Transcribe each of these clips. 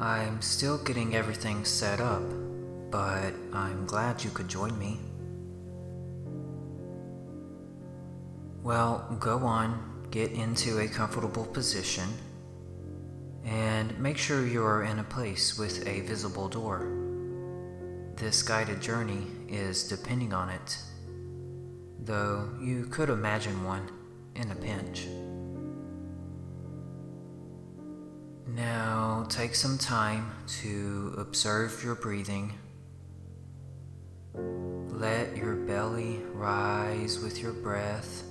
I'm still getting everything set up, but I'm glad you could join me. Well, go on, get into a comfortable position, and make sure you're in a place with a visible door. This guided journey is depending on it, though you could imagine one in a pinch. Now take some time to observe your breathing. Let your belly rise with your breath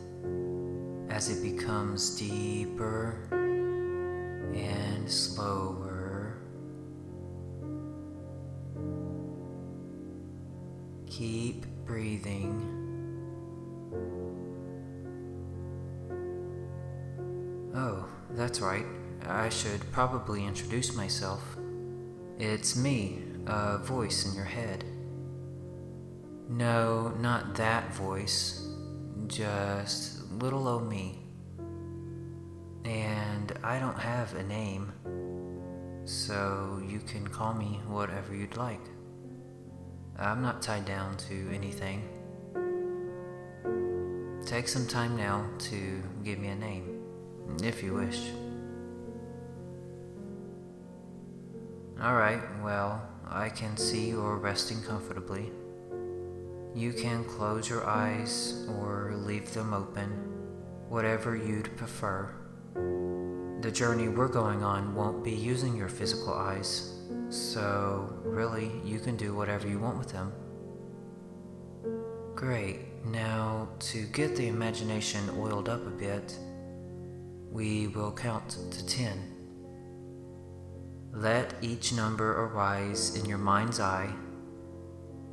as it becomes deeper and slower. Keep breathing. Oh, that's right. I should probably introduce myself. It's me, a voice in your head. No, not that voice. Just little old me. And I don't have a name, so you can call me whatever you'd like. I'm not tied down to anything. Take some time now to give me a name, if you wish. Alright, well, I can see you're resting comfortably. You can close your eyes or leave them open, whatever you'd prefer. The journey we're going on won't be using your physical eyes, so really you can do whatever you want with them. Great, now to get the imagination oiled up a bit, we will count to 10. Let each number arise in your mind's eye.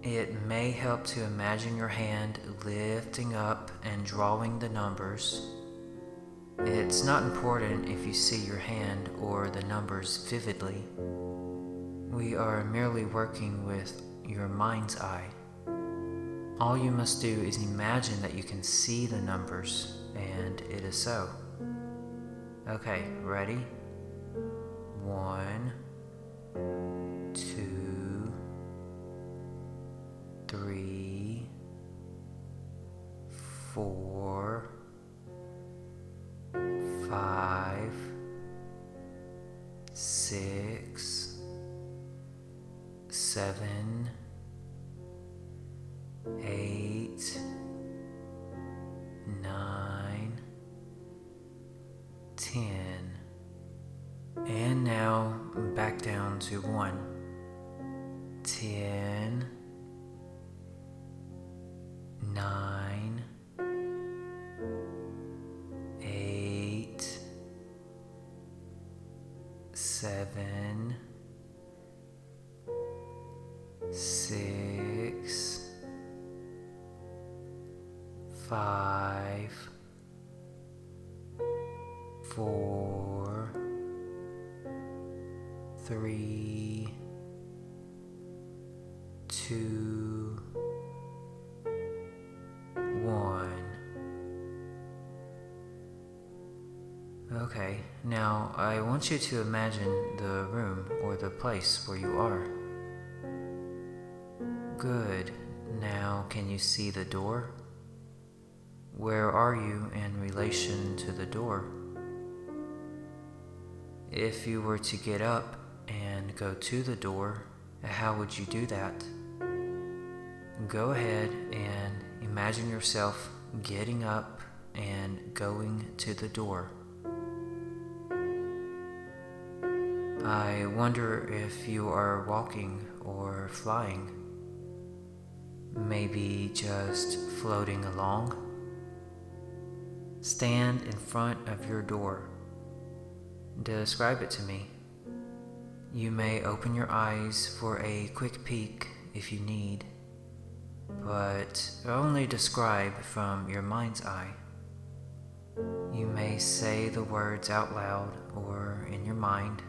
It may help to imagine your hand lifting up and drawing the numbers. It's not important if you see your hand or the numbers vividly. We are merely working with your mind's eye. All you must do is imagine that you can see the numbers, and it is so. Okay, ready? 1, 2, 3, 4, 5, 6, 7, 8, 9, 10. And now back down to 1. 10, 9, 8, 7, 6, 5, 4, 3, 2, 1. Okay, now I want you to imagine the room or the place where you are. Good. Now can you see the door? Where are you in relation to the door? If you were to get up and go to the door, how would you do that? Go ahead and imagine yourself getting up and going to the door. I wonder if you are walking or flying. Maybe just floating along. Stand in front of your door. Describe it to me. You may open your eyes for a quick peek if you need, but only describe from your mind's eye. You may say the words out loud or in your mind,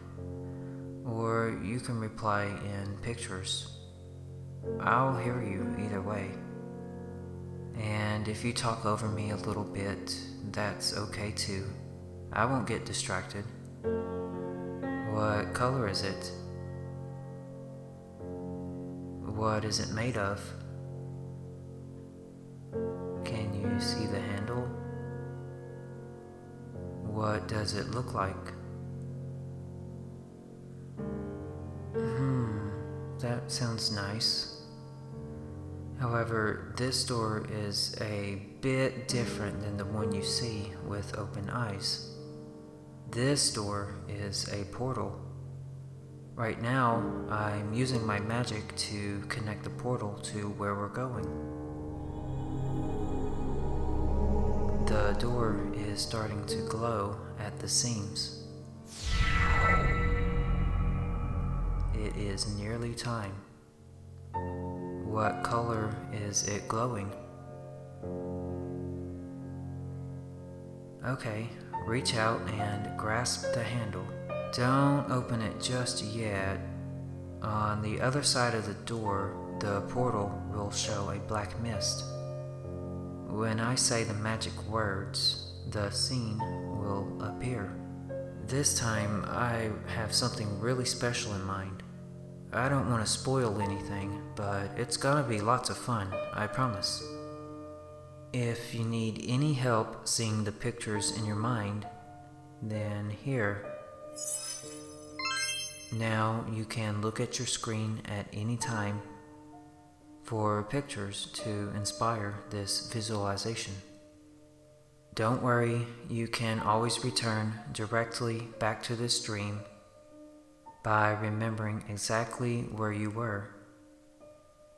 or you can reply in pictures. I'll hear you either way. And if you talk over me a little bit, that's okay too. I won't get distracted. What color is it? What is it made of? Can you see the handle? What does it look like? That sounds nice. However, this door is a bit different than the one you see with open eyes. This door is a portal. Right now, I'm using my magic to connect the portal to where we're going. The door is starting to glow at the seams. It is nearly time. What color is it glowing? Okay, reach out and grasp the handle. Don't open it just yet. On the other side of the door, the portal will show a black mist. When I say the magic words, the scene will appear. This time, I have something really special in mind. I don't want to spoil anything, but it's gonna be lots of fun, I promise. If you need any help seeing the pictures in your mind, then here. Now you can look at your screen at any time for pictures to inspire this visualization. Don't worry, you can always return directly back to this dream by remembering exactly where you were,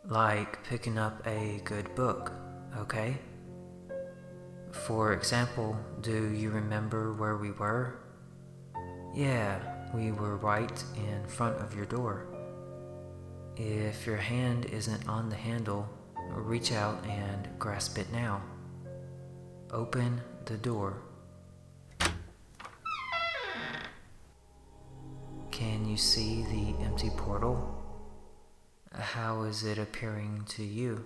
like picking up a good book, okay? For example, do you remember where we were? Yeah, we were right in front of your door. If your hand isn't on the handle, reach out and grasp it now. Open the door. Can you see the empty portal? How is it appearing to you?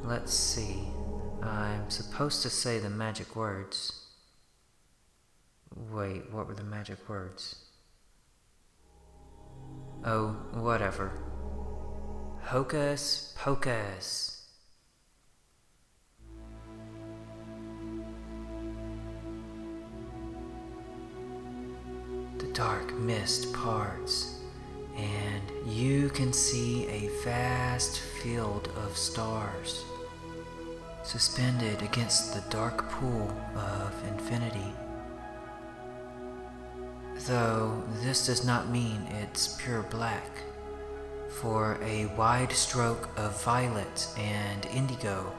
Let's see. I'm supposed to say the magic words. Wait, what were the magic words? Oh, whatever. Hocus pocus. The dark mist parts, and you can see a vast field of stars suspended against the dark pool of infinity. Though this does not mean it's pure black, for a wide stroke of violet and indigo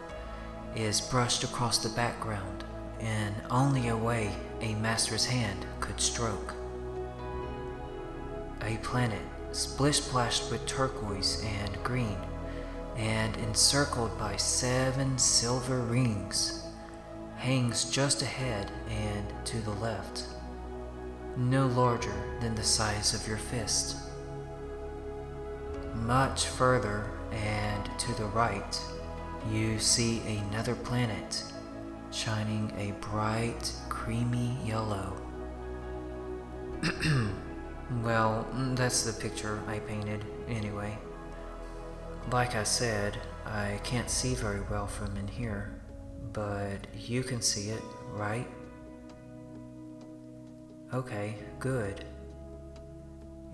is brushed across the background in only a way a master's hand could stroke. A planet splish-splashed with turquoise and green, and encircled by 7 silver rings, hangs just ahead and to the left, no larger than the size of your fist. Much further and to the right, you see another planet, shining a bright, creamy yellow. Well, that's the picture I painted, anyway. Like I said, I can't see very well from in here, but you can see it, right? Okay, good.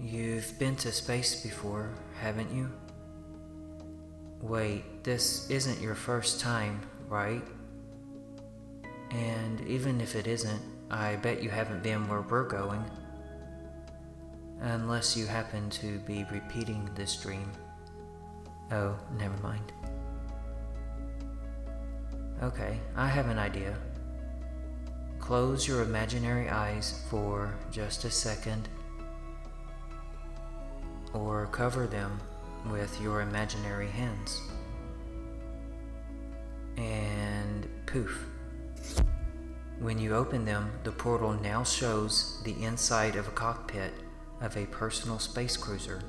You've been to space before, haven't you? Wait, this isn't your first time, right? And even if it isn't, I bet you haven't been where we're going. Unless you happen to be repeating this dream. Oh, never mind. Okay, I have an idea. Close your imaginary eyes for just a second, or cover them with your imaginary hands. And poof. When you open them, the portal now shows the inside of a cockpit of a personal space cruiser.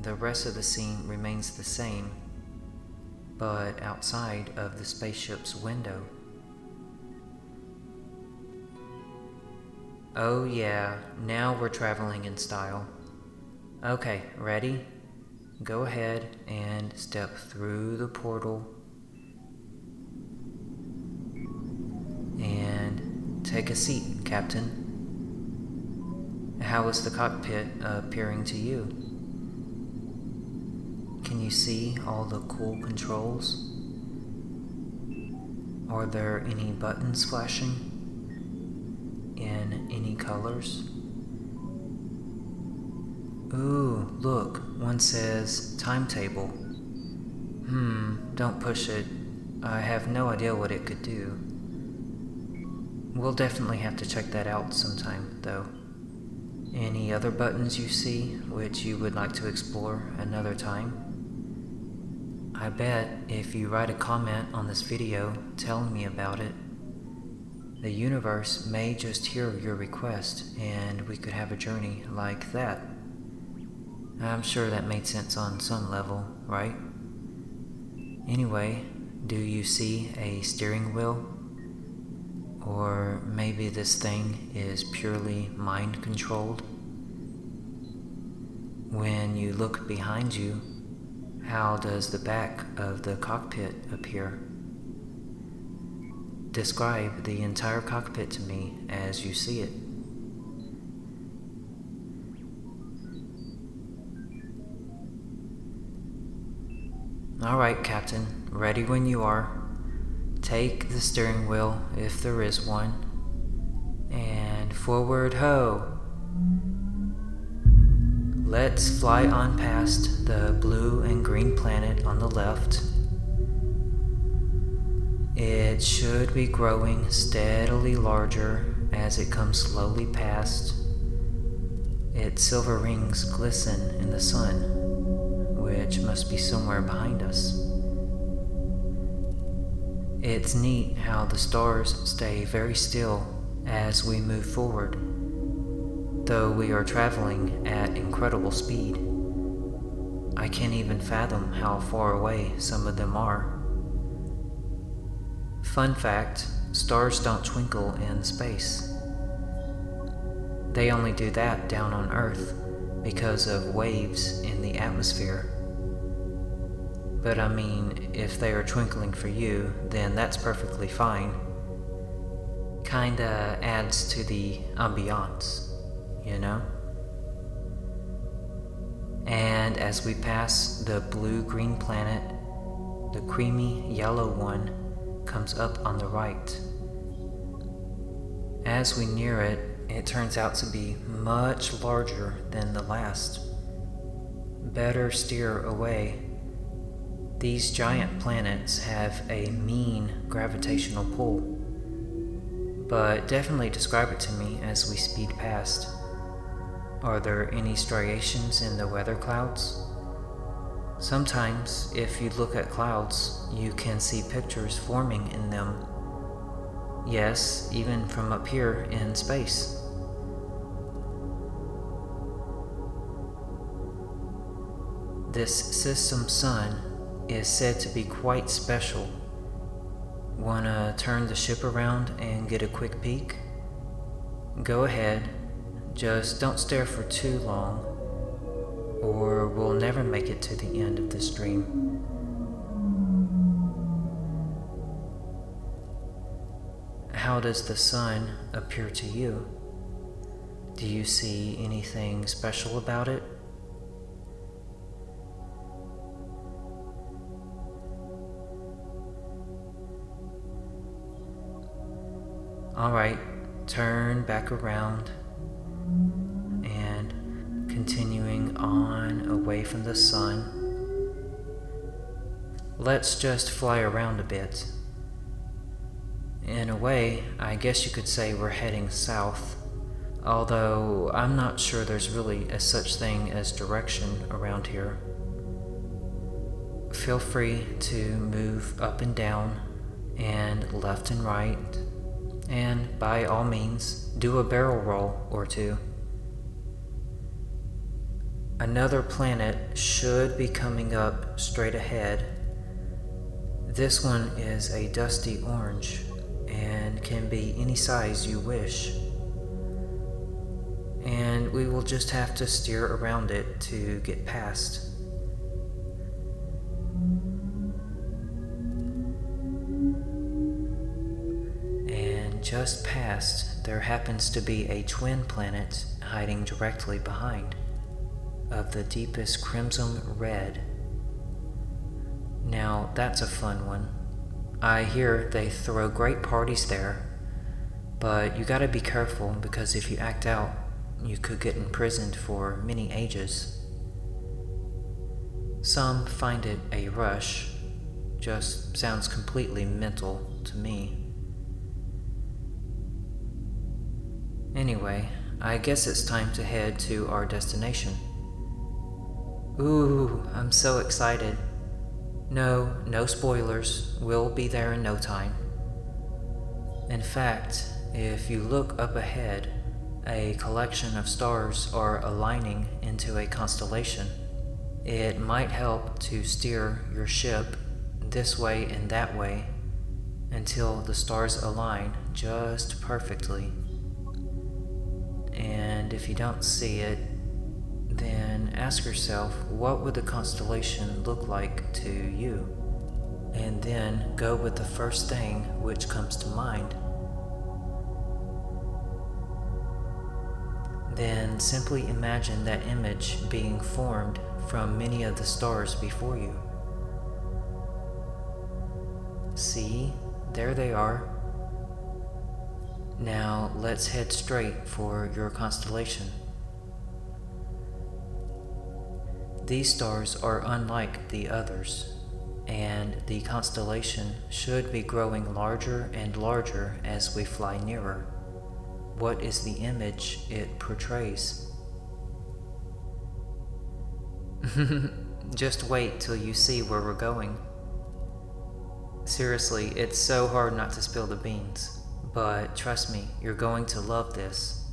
The rest of the scene remains the same, but outside of the spaceship's window. Oh yeah, now we're traveling in style. Okay, ready? Go ahead and step through the portal and take a seat, Captain. How is the cockpit appearing to you? Can you see all the cool controls? Are there any buttons flashing in any colors? Ooh, look, one says timetable. Don't push it. I have no idea what it could do. We'll definitely have to check that out sometime, though. Any other buttons you see which you would like to explore another time? I bet if you write a comment on this video telling me about it, the universe may just hear your request and we could have a journey like that. I'm sure that made sense on some level, right? Anyway, do you see a steering wheel? Or maybe this thing is purely mind controlled? When you look behind you, how does the back of the cockpit appear? Describe the entire cockpit to me as you see it. Alright, Captain, ready when you are. Take the steering wheel, if there is one, and forward ho! Let's fly on past the blue and green planet on the left. It should be growing steadily larger as it comes slowly past. Its silver rings glisten in the sun, which must be somewhere behind us. It's neat how the stars stay very still as we move forward, though we are traveling at incredible speed. I can't even fathom how far away some of them are. Fun fact, stars don't twinkle in space. They only do that down on Earth because of waves in the atmosphere. But I mean, if they are twinkling for you, then that's perfectly fine. Kinda adds to the ambiance, you know? And as we pass the blue-green planet, the creamy yellow one comes up on the right. As we near it, it turns out to be much larger than the last. Better steer away. These giant planets have a mean gravitational pull, but definitely describe it to me as we speed past. Are there any striations in the weather clouds? Sometimes, if you look at clouds, you can see pictures forming in them. Yes, even from up here in space. This system sun is said to be quite special. Wanna turn the ship around and get a quick peek? Go ahead, just don't stare for too long, or we'll never make it to the end of this dream. How does the sun appear to you? Do you see anything special about it? Alright, turn back around and continuing on away from the sun. Let's just fly around a bit. In a way, I guess you could say we're heading south, although I'm not sure there's really a such thing as direction around here. Feel free to move up and down and left and right, and by all means, do a barrel roll or two. Another planet should be coming up straight ahead. This one is a dusty orange and can be any size you wish. And and we will just have to steer around it to get past. And just past, there happens to be a twin planet hiding directly behind, of the deepest crimson red. Now that's a fun one. I hear they throw great parties there, but you gotta be careful because if you act out, you could get imprisoned for many ages. Some find it a rush, just sounds completely mental to me. Anyway, I guess it's time to head to our destination. Ooh, I'm so excited. No spoilers, we'll be there in no time. In fact, if you look up ahead, a collection of stars are aligning into a constellation. It might help to steer your ship this way and that way until the stars align just perfectly. And if you don't see it, then ask yourself, what would the constellation look like to you? And then go with the first thing which comes to mind. Then simply imagine that image being formed from many of the stars before you. See, there they are. Now let's head straight for your constellation. These stars are unlike the others, and the constellation should be growing larger and larger as we fly nearer. What is the image it portrays? Just wait till you see where we're going. Seriously, it's so hard not to spill the beans, but trust me, you're going to love this.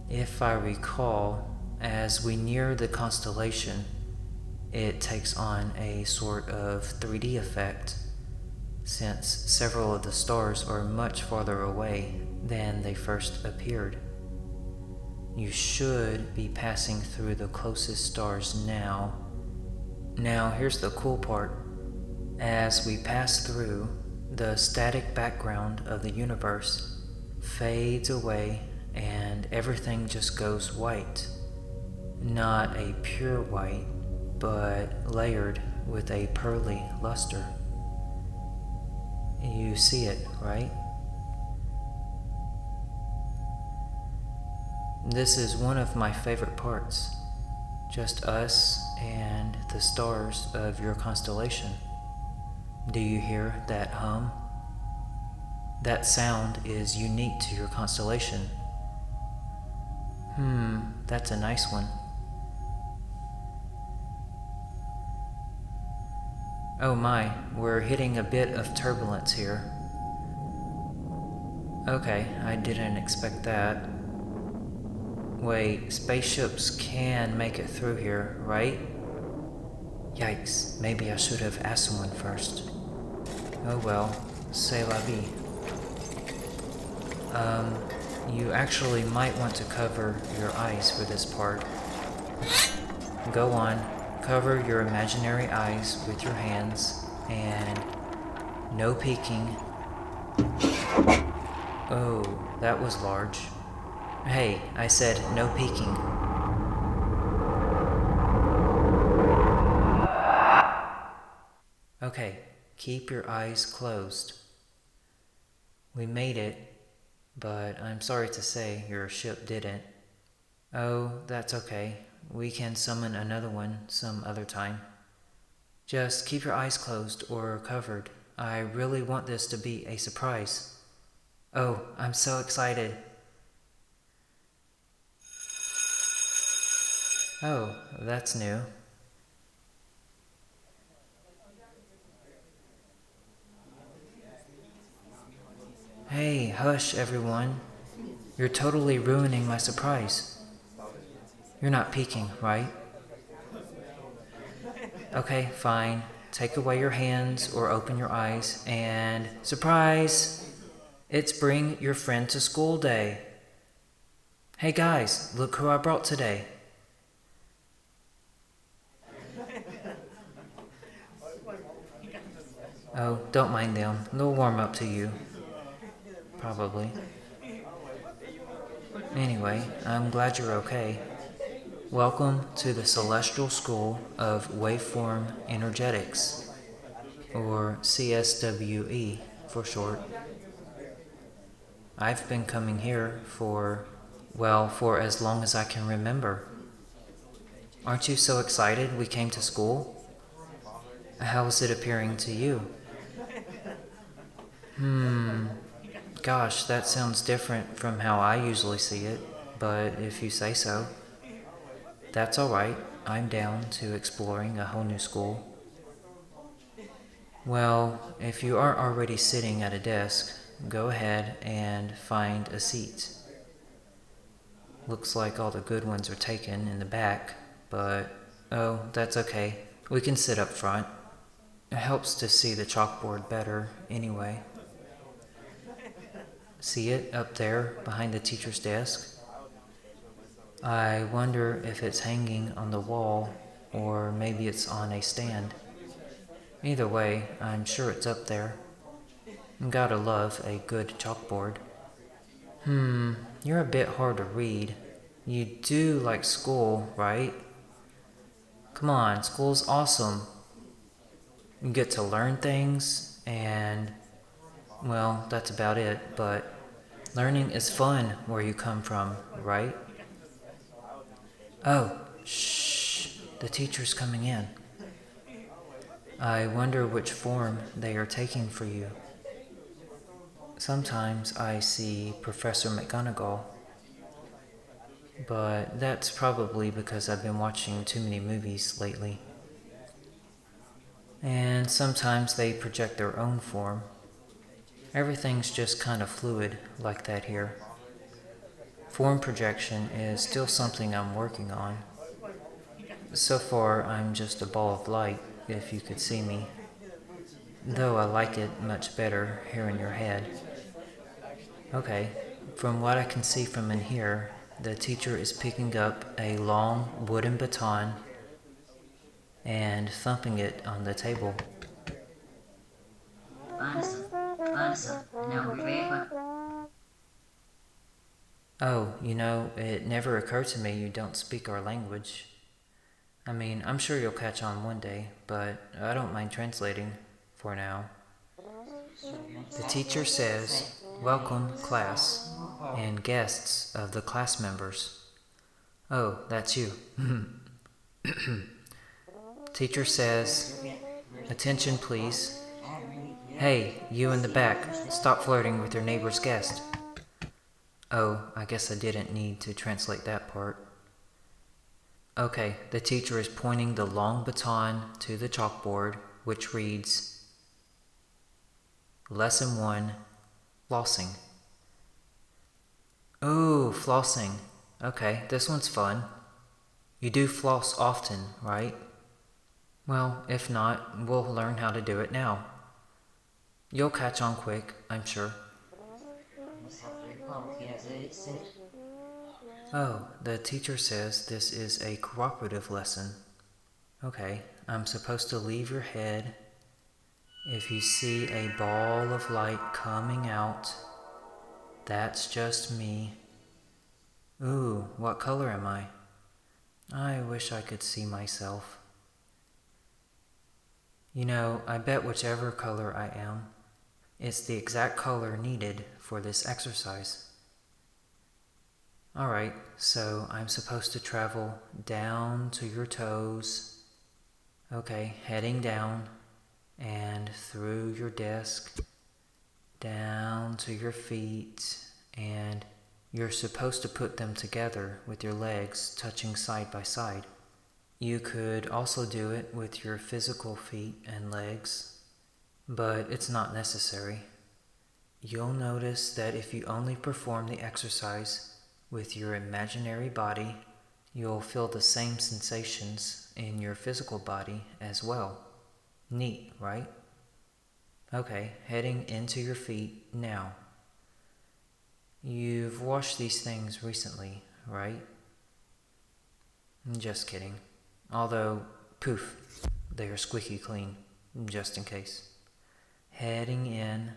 If I recall, as we near the constellation, it takes on a sort of 3D effect, since several of the stars are much farther away than they first appeared. You should be passing through the closest stars now. Now here's the cool part. As we pass through, the static background of the universe fades away and everything just goes white. Not a pure white, but layered with a pearly luster. You see it, right? This is one of my favorite parts. Just us and the stars of your constellation. Do you hear that hum? That sound is unique to your constellation. That's a nice one. Oh my, we're hitting a bit of turbulence here. Okay, I didn't expect that. Wait, spaceships can make it through here, right? Yikes, maybe I should have asked someone first. Oh well, c'est la vie. You actually might want to cover your eyes for this part. Go on, cover your imaginary eyes with your hands, and no peeking. Oh, that was large. Hey, I said no peeking. Okay, keep your eyes closed. We made it, but I'm sorry to say your ship didn't. Oh, that's okay. We can summon another one some other time. Just keep your eyes closed or covered. I really want this to be a surprise. Oh, I'm so excited. Oh, that's new. Hey, hush everyone. You're totally ruining my surprise. You're not peeking, right? Okay, fine. Take away your hands or open your eyes and surprise! It's bring your friend to school day. Hey guys, look who I brought today. Oh, don't mind them. They'll warm up to you. Probably. Anyway, I'm glad you're okay. Welcome to the Celestial School of Waveform Energetics, or CSWE for short. I've been coming here for as long as I can remember. Aren't you so excited we came to school? How is it appearing to you? Gosh, that sounds different from how I usually see it, but if you say so. That's alright, I'm down to exploring a whole new school. Well, if you aren't already sitting at a desk, go ahead and find a seat. Looks like all the good ones are taken in the back, but oh, that's okay. We can sit up front. It helps to see the chalkboard better anyway. See it up there behind the teacher's desk? I wonder if it's hanging on the wall or maybe it's on a stand. Either way, I'm sure it's up there. Gotta love a good chalkboard. You're a bit hard to read. You do like school, right? Come on, school's awesome. You get to learn things and, well, that's about it, but learning is fun where you come from, right? Oh, shh, the teacher's coming in. I wonder which form they are taking for you. Sometimes I see Professor McGonagall, but that's probably because I've been watching too many movies lately. And sometimes they project their own form. Everything's just kind of fluid like that here. Form projection is still something I'm working on. So far, I'm just a ball of light, if you could see me. Though I like it much better here in your head. Okay, from what I can see from in here, the teacher is picking up a long wooden baton and thumping it on the table. Oh, it never occurred to me you don't speak our language. I mean, I'm sure you'll catch on one day, but I don't mind translating for now. The teacher says, "Welcome, class, and guests of the class members." Oh, that's you. Teacher says, "Attention, please. Hey, you in the back, stop flirting with your neighbor's guest." Oh, I guess I didn't need to translate that part. Okay, the teacher is pointing the long baton to the chalkboard, which reads, Lesson 1, Flossing. Ooh, flossing. Okay, this one's fun. You do floss often, right? Well, if not, we'll learn how to do it now. You'll catch on quick, I'm sure. Oh, the teacher says this is a cooperative lesson. Okay, I'm supposed to leave your head. If you see a ball of light coming out, that's just me. Ooh, what color am I? I wish I could see myself. I bet whichever color I am, it's the exact color needed for this exercise. Alright, so I'm supposed to travel down to your toes. Okay, heading down and through your desk, down to your feet, and you're supposed to put them together with your legs touching side by side. You could also do it with your physical feet and legs, but it's not necessary. You'll notice that if you only perform the exercise with your imaginary body, you'll feel the same sensations in your physical body as well. Neat, right? Okay, heading into your feet now. You've washed these things recently, right? Just kidding. Although, poof, they are squeaky clean, just in case. Heading in,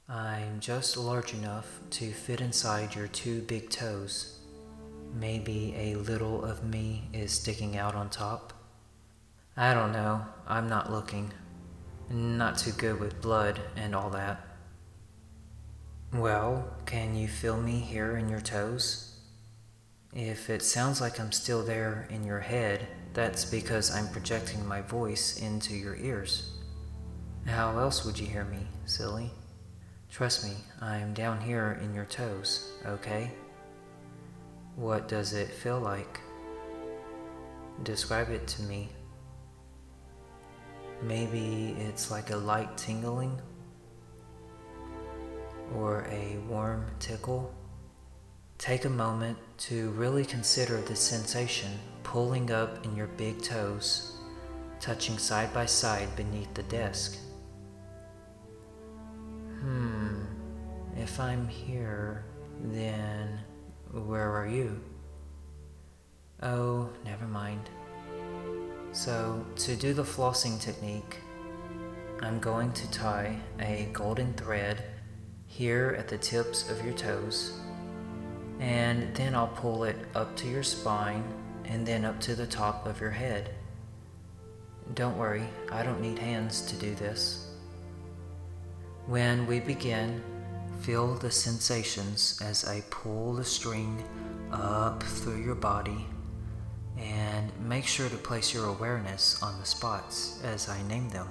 I'm just large enough to fit inside your 2 big toes. Maybe a little of me is sticking out on top. I don't know, I'm not looking. Not too good with blood and all that. Well, can you feel me here in your toes? If it sounds like I'm still there in your head, that's because I'm projecting my voice into your ears. How else would you hear me, silly? Trust me, I'm down here in your toes, okay? What does it feel like? Describe it to me. Maybe it's like a light tingling? Or a warm tickle? Take a moment to really consider the sensation pulling up in your big toes, touching side by side beneath the desk. If I'm here, then where are you? Oh, never mind. So, to do the flossing technique, I'm going to tie a golden thread here at the tips of your toes, and then I'll pull it up to your spine and then up to the top of your head. Don't worry, I don't need hands to do this. When we begin, feel the sensations as I pull the string up through your body, and make sure to place your awareness on the spots as I name them.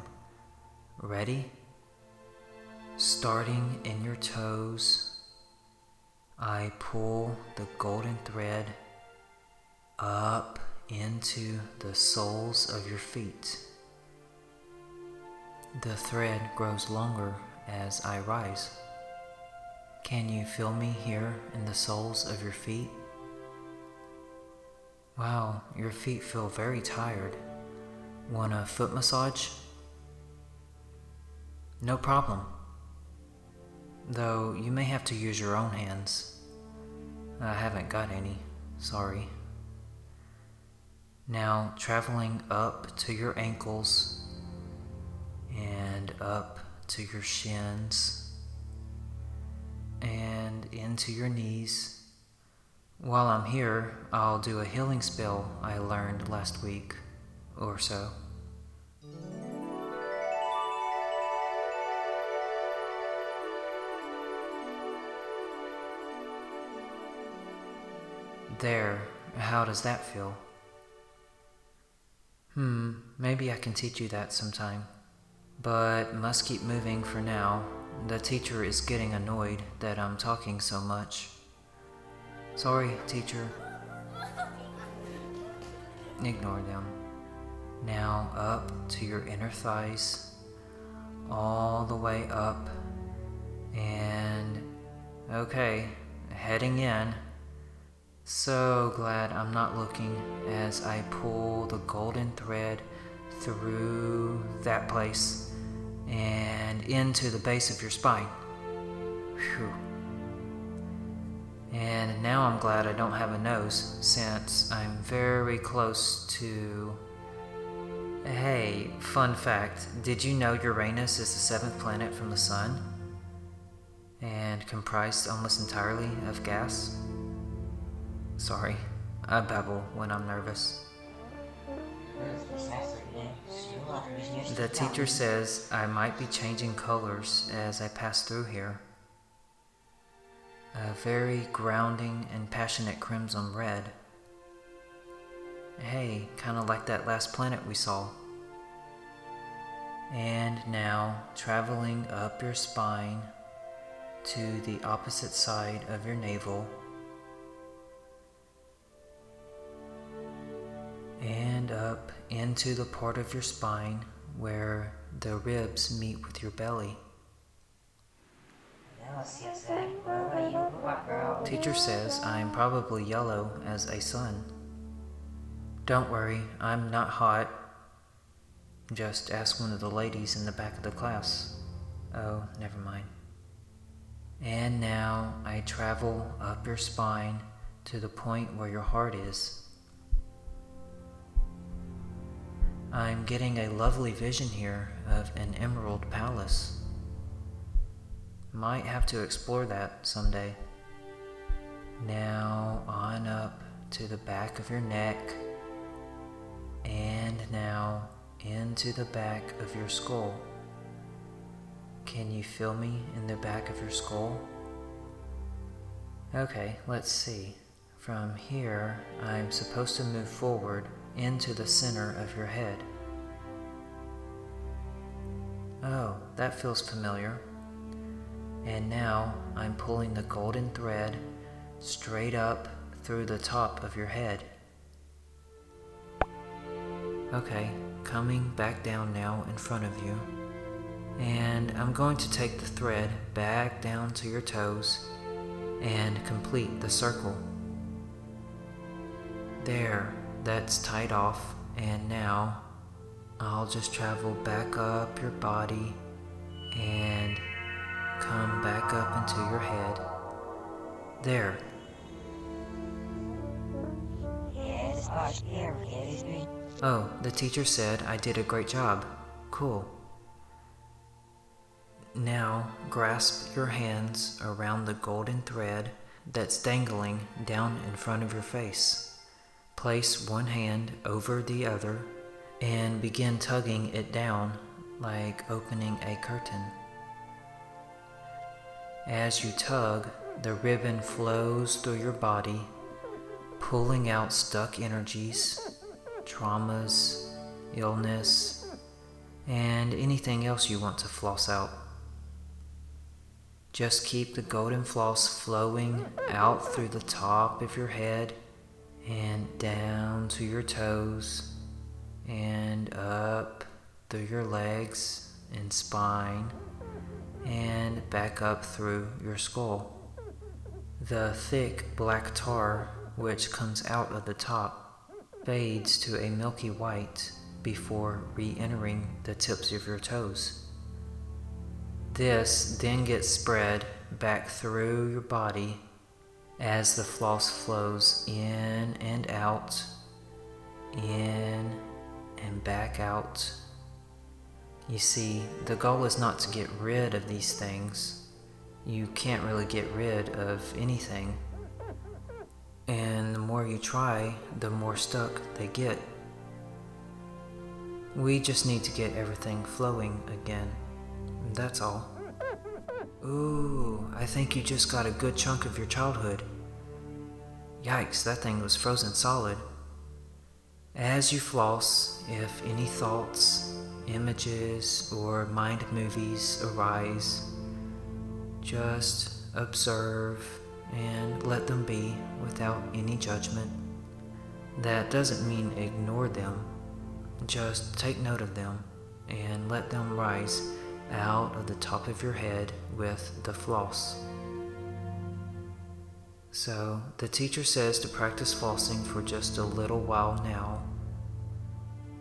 Ready? Starting in your toes, I pull the golden thread up into the soles of your feet. The thread grows longer as I rise. Can you feel me here in the soles of your feet? Wow, your feet feel very tired. Want a foot massage? No problem. Though you may have to use your own hands. I haven't got any, sorry. Now traveling up to your ankles and up to your shins and into your knees. While I'm here, I'll do a healing spell I learned last week or so. There, how does that feel? Maybe I can teach you that sometime. But must keep moving for now. The teacher is getting annoyed that I'm talking so much. Sorry, teacher. Ignore them. Now up to your inner thighs, all the way up, and okay, heading in. So glad I'm not looking as I pull the golden thread through that place and into the base of your spine. Phew. And now I'm glad I don't have a nose, since I'm very close to... Hey, fun fact, did you know Uranus is the 7th planet from the Sun? And comprised almost entirely of gas? Sorry, I babble when I'm nervous. The teacher says I might be changing colors as I pass through here. A very grounding and passionate crimson red. Hey, kinda like that last planet we saw. And now, traveling up your spine to the opposite side of your navel, and up into the part of your spine where the ribs meet with your belly. Teacher says I'm probably yellow as a sun. Don't worry, I'm not hot. Just ask one of the ladies in the back of the class. Oh, never mind. And now I travel up your spine to the point where your heart is. I'm getting a lovely vision here of an emerald palace. Might have to explore that someday. Now on up to the back of your neck, and now into the back of your skull. Can you feel me in the back of your skull? Okay, let's see. From here, I'm supposed to move forward into the center of your head. Oh, that feels familiar. And now I'm pulling the golden thread straight up through the top of your head. Okay, coming back down now in front of you. And I'm going to take the thread back down to your toes and complete the circle. There, that's tied off, and now I'll just travel back up your body and come back up into your head. There. Oh, the teacher said I did a great job. Cool. Now grasp your hands around the golden thread that's dangling down in front of your face. Place one hand over the other and begin tugging it down like opening a curtain. As you tug, the ribbon flows through your body, pulling out stuck energies, traumas, illness, and anything else you want to floss out. Just keep the golden floss flowing out through the top of your head and down to your toes and up through your legs and spine and back up through your skull. The thick black tar which comes out of the top fades to a milky white before re-entering the tips of your toes. This then gets spread back through your body as the floss flows in and out, in and back out. You see, the goal is not to get rid of these things. You can't really get rid of anything. And the more you try, the more stuck they get. We just need to get everything flowing again. That's all. Ooh, I think you just got a good chunk of your childhood. Yikes, that thing was frozen solid. As you floss, if any thoughts, images, or mind movies arise, just observe and let them be without any judgment. That doesn't mean ignore them. Just take note of them and let them rise out of the top of your head with the floss. So, the teacher says to practice flossing for just a little while now,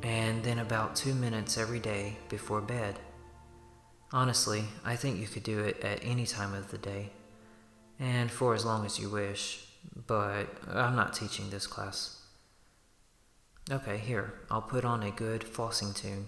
and then about 2 minutes every day before bed. Honestly, I think you could do it at any time of the day, and for as long as you wish, but I'm not teaching this class. Okay, here, I'll put on a good flossing tune.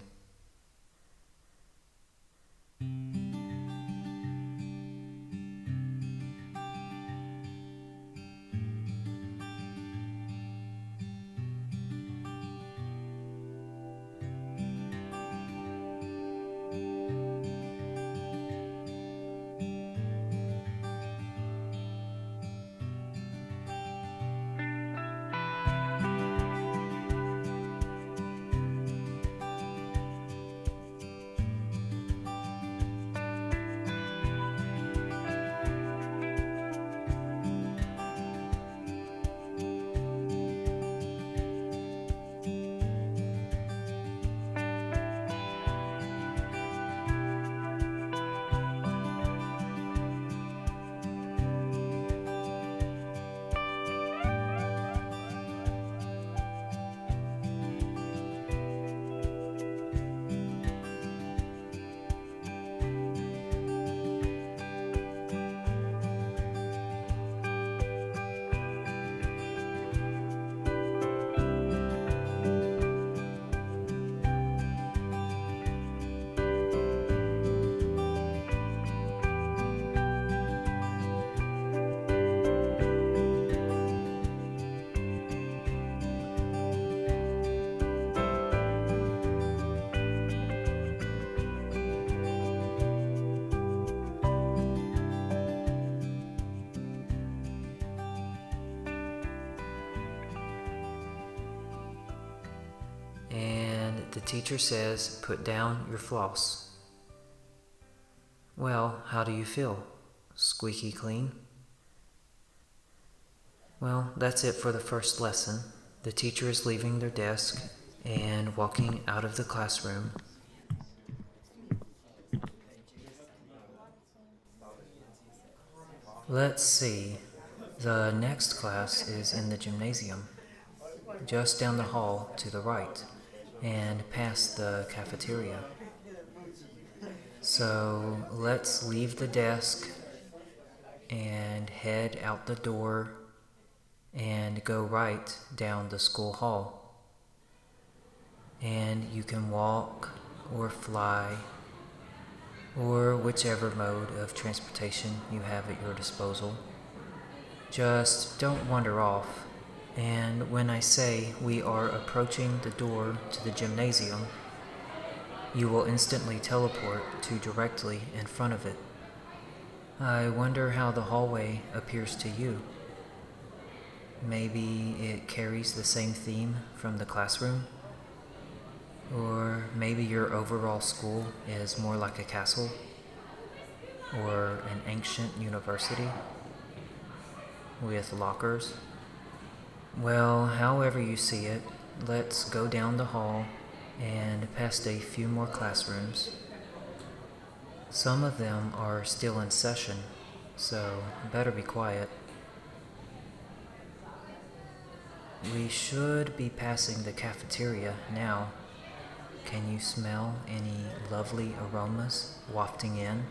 the teacher says, "Put down your floss." Well, how do you feel? Squeaky clean? Well, that's it for the first lesson. The teacher is leaving their desk and walking out of the classroom. Let's see. The next class is in the gymnasium, just down the hall to the right, and past the cafeteria. So let's leave the desk and head out the door and go right down the school hall. And you can walk or fly or whichever mode of transportation you have at your disposal. Just don't wander off. And when I say we are approaching the door to the gymnasium, you will instantly teleport to directly in front of it. I wonder how the hallway appears to you. Maybe it carries the same theme from the classroom? Or maybe your overall school is more like a castle? Or an ancient university? With lockers? Well, however you see it, let's go down the hall and past a few more classrooms. Some of them are still in session, so better be quiet. We should be passing the cafeteria now. Can you smell any lovely aromas wafting in?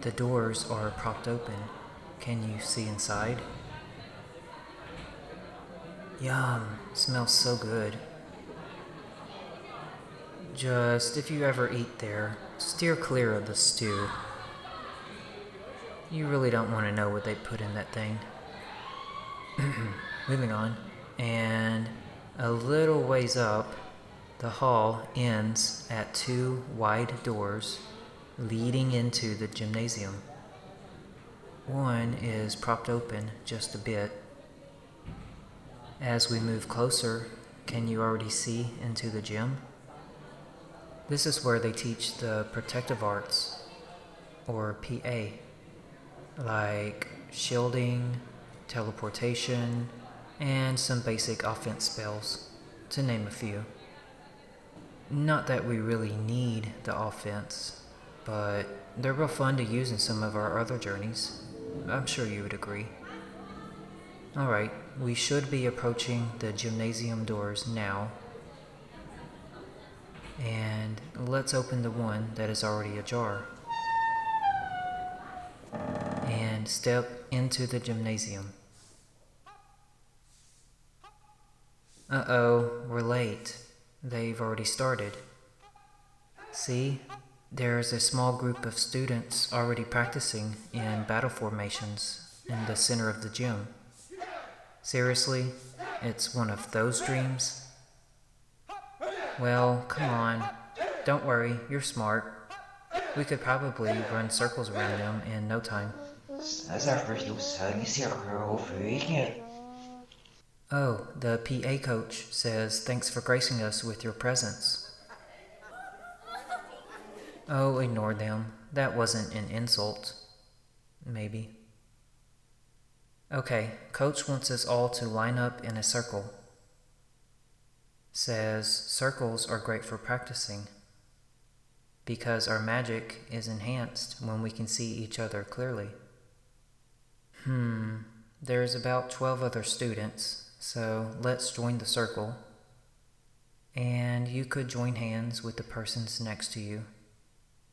The doors are propped open. Can you see inside? Yum, smells so good. Just, if you ever eat there, steer clear of the stew. You really don't want to know what they put in that thing. Moving on, and a little ways up, the hall ends at two wide doors leading into the gymnasium. One is propped open just a bit. As we move closer, can you already see into the gym? This is where they teach the protective arts, or PA, like shielding, teleportation, and some basic offense spells, to name a few. Not that we really need the offense, but they're real fun to use in some of our other journeys. I'm sure you would agree. Alright, we should be approaching the gymnasium doors now. And let's open the one that is already ajar. And step into the gymnasium. Uh-oh, we're late. They've already started. See? There's a small group of students already practicing in battle formations in the center of the gym. Seriously? It's one of those dreams? Well, come on. Don't worry, you're smart. We could probably run circles around them in no time. Oh, the PA coach says thanks for gracing us with your presence. Oh, ignore them. That wasn't an insult. Maybe. Okay, coach wants us all to line up in a circle. Says circles are great for practicing because our magic is enhanced when we can see each other clearly. There's about 12 other students, so let's join the circle. And you could join hands with the persons next to you,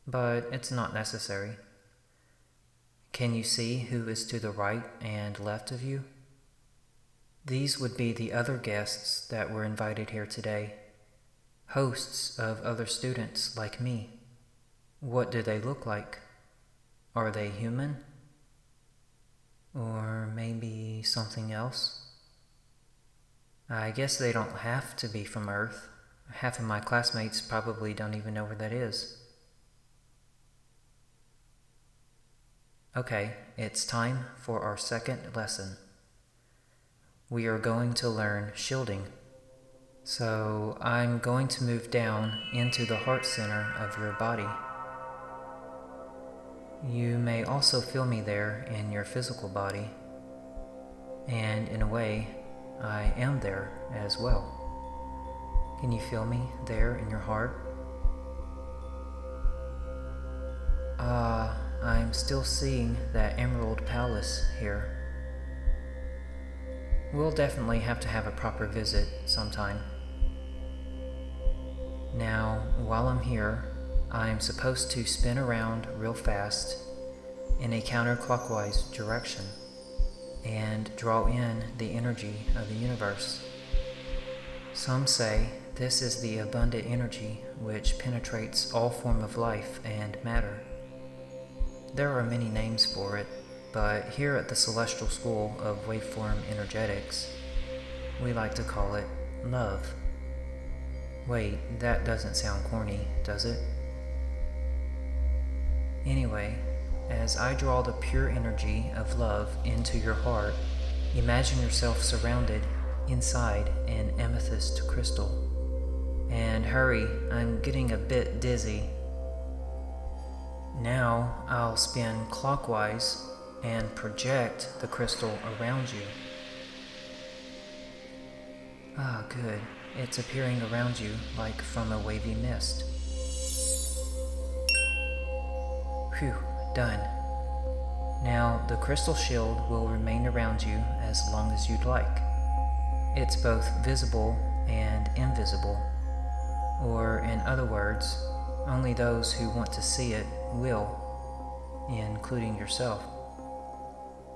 but it's not necessary. Can you see who is to the right and left of you? These would be the other guests that were invited here today, hosts of other students like me. What do they look like? Are they human? Or maybe something else? I guess they don't have to be from Earth. Half of my classmates probably don't even know where that is. Okay, it's time for our second lesson. We are going to learn shielding. So I'm going to move down into the heart center of your body. You may also feel me there in your physical body, and in a way, I am there as well. Can you feel me there in your heart? I'm still seeing that emerald palace here. We'll definitely have to have a proper visit sometime. Now, while I'm here, I'm supposed to spin around real fast in a counterclockwise direction and draw in the energy of the universe. Some say this is the abundant energy which penetrates all form of life and matter. There are many names for it, but here at the Celestial School of Waveform Energetics, we like to call it love. Wait, that doesn't sound corny, does it? Anyway, as I draw the pure energy of love into your heart, imagine yourself surrounded inside an amethyst crystal. And hurry, I'm getting a bit dizzy. Now I'll spin clockwise and project the crystal around you. Ah, good. It's appearing around you like from a wavy mist. Phew, done. Now the crystal shield will remain around you as long as you'd like. It's both visible and invisible. Or in other words, only those who want to see it will, including yourself.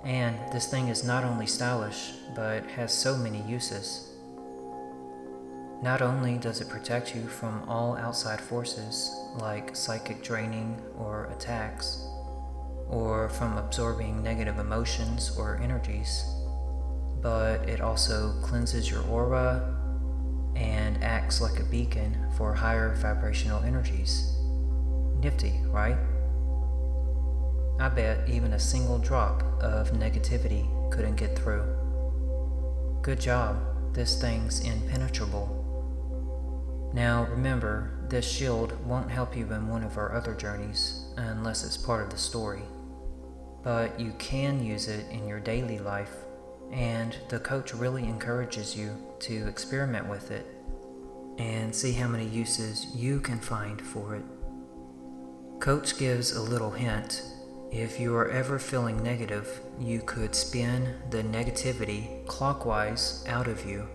And this thing is not only stylish, but has so many uses. Not only does it protect you from all outside forces, like psychic draining or attacks, or from absorbing negative emotions or energies, but it also cleanses your aura and acts like a beacon for higher vibrational energies. Nifty, right? I bet even a single drop of negativity couldn't get through. Good job, this thing's impenetrable. Now remember, this shield won't help you in one of our other journeys, unless it's part of the story. But you can use it in your daily life, and the coach really encourages you to experiment with it and see how many uses you can find for it. Coach gives a little hint. If you are ever feeling negative, you could spin the negativity clockwise out of you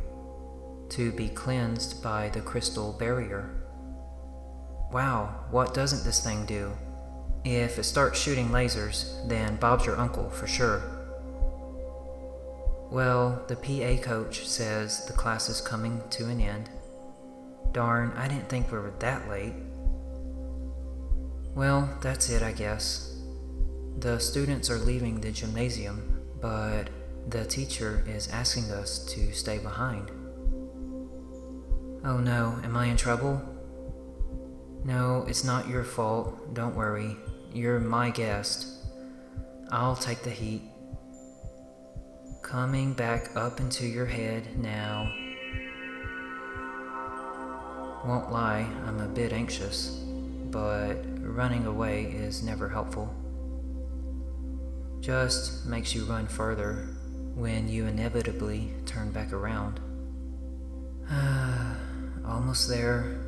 to be cleansed by the crystal barrier. Wow, what doesn't this thing do? If it starts shooting lasers, then Bob's your uncle for sure. Well, the PA coach says the class is coming to an end. Darn, I didn't think we were that late. Well, that's it, I guess. The students are leaving the gymnasium, but the teacher is asking us to stay behind. Oh no, am I in trouble? No, it's not your fault, don't worry. You're my guest. I'll take the heat. Coming back up into your head now. Won't lie, I'm a bit anxious, but running away is never helpful. Just makes you run further when you inevitably turn back around. Almost there.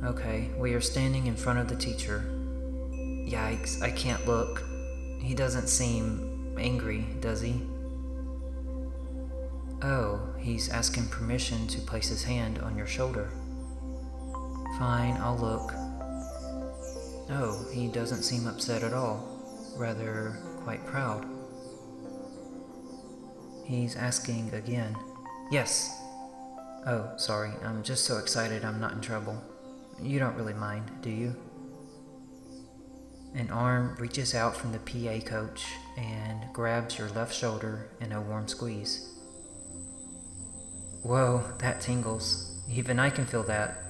Okay, we are standing in front of the teacher. Yikes, I can't look. He doesn't seem angry, does he? Oh, he's asking permission to place his hand on your shoulder. Fine, I'll look. Oh, he doesn't seem upset at all. Rather, quite proud. He's asking again. Yes. Oh, sorry, I'm just so excited I'm not in trouble. You don't really mind, do you? An arm reaches out from the PA coach and grabs your left shoulder in a warm squeeze. Whoa, that tingles. Even I can feel that.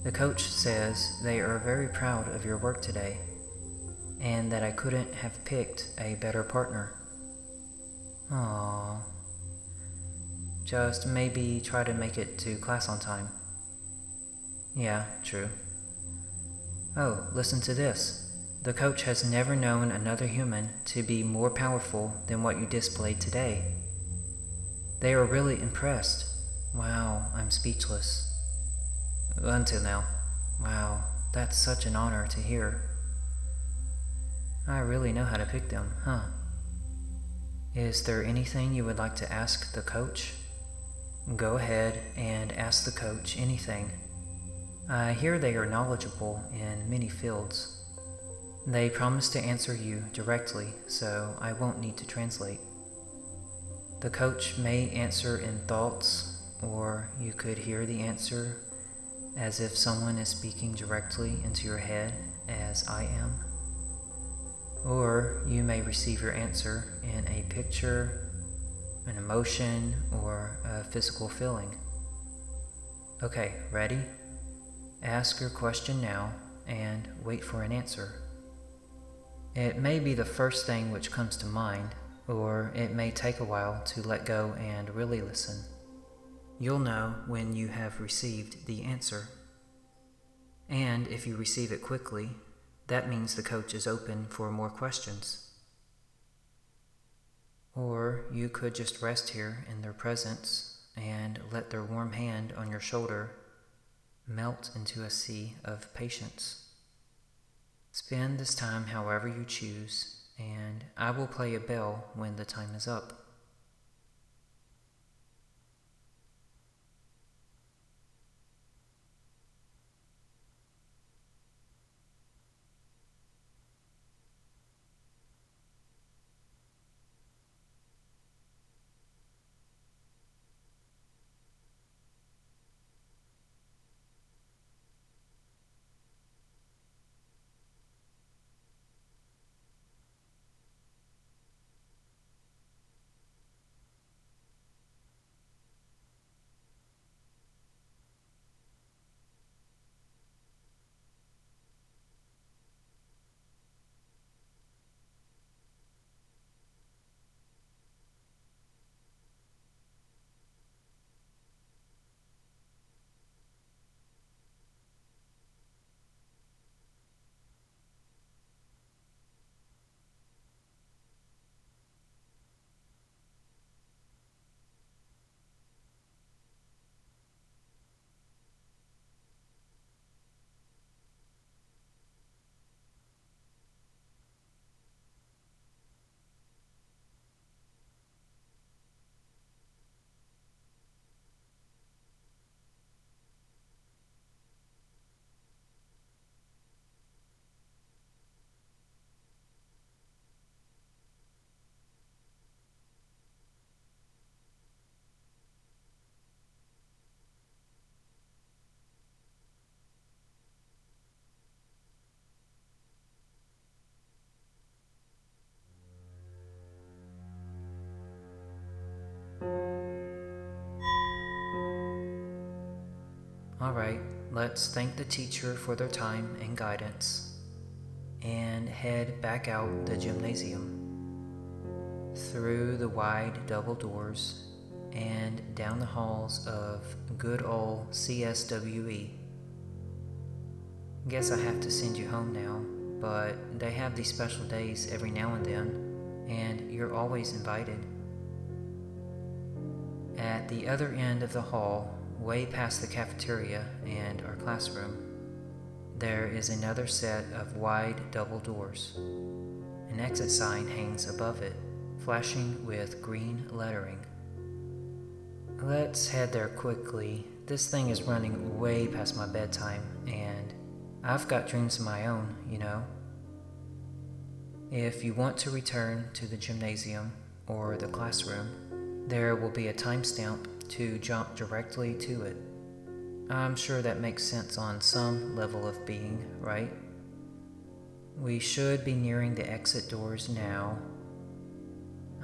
The coach says they are very proud of your work today, and that I couldn't have picked a better partner. Aww. Just maybe try to make it to class on time. Yeah, true. Oh, listen to this. The coach has never known another human to be more powerful than what you displayed today. They are really impressed. Wow, I'm speechless. Until now. Wow, that's such an honor to hear. I really know how to pick them, huh? Is there anything you would like to ask the coach? Go ahead and ask the coach anything. I hear they are knowledgeable in many fields. They promise to answer you directly, so I won't need to translate. The coach may answer in thoughts, or you could hear the answer as if someone is speaking directly into your head, as I am. Or you may receive your answer in a picture, an emotion, or a physical feeling. Okay, ready? Ask your question now and wait for an answer. It may be the first thing which comes to mind, or it may take a while to let go and really listen. You'll know when you have received the answer. And if you receive it quickly, that means the coach is open for more questions. Or you could just rest here in their presence and let their warm hand on your shoulder melt into a sea of patience. Spend this time however you choose, and I will play a bell when the time is up. Alright, let's thank the teacher for their time and guidance, and head back out the gymnasium, through the wide double doors, and down the halls of good old CSWE. Guess I have to send you home now, but they have these special days every now and then, and you're always invited. At the other end of the hall, way past the cafeteria and our classroom, there is another set of wide double doors. An exit sign hangs above it, flashing with green lettering. Let's head there quickly. This thing is running way past my bedtime, and I've got dreams of my own, you know. If you want to return to the gymnasium or the classroom, there will be a timestamp to jump directly to it. I'm sure that makes sense on some level of being, right? We should be nearing the exit doors now.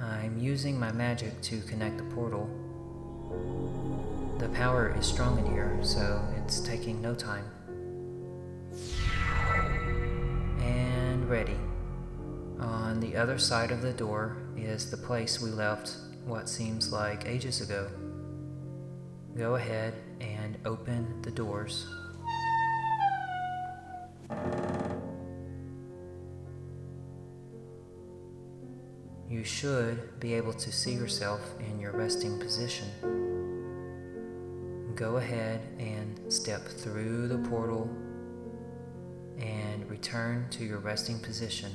I'm using my magic to connect the portal. The power is strong in here, so it's taking no time. And ready. On the other side of the door is the place we left what seems like ages ago. go ahead and open the doors. You should be able to see yourself in your resting position. Go ahead and step through the portal and return to your resting position.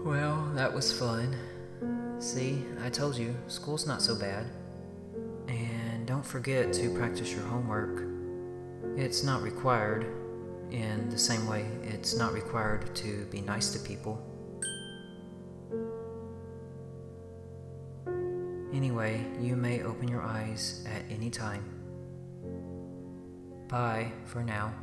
Well, that was fun. See, I told you, school's not so bad. And don't forget to practice your homework. It's not required, in the same way it's not required to be nice to people. Anyway, you may open your eyes at any time. Bye for now.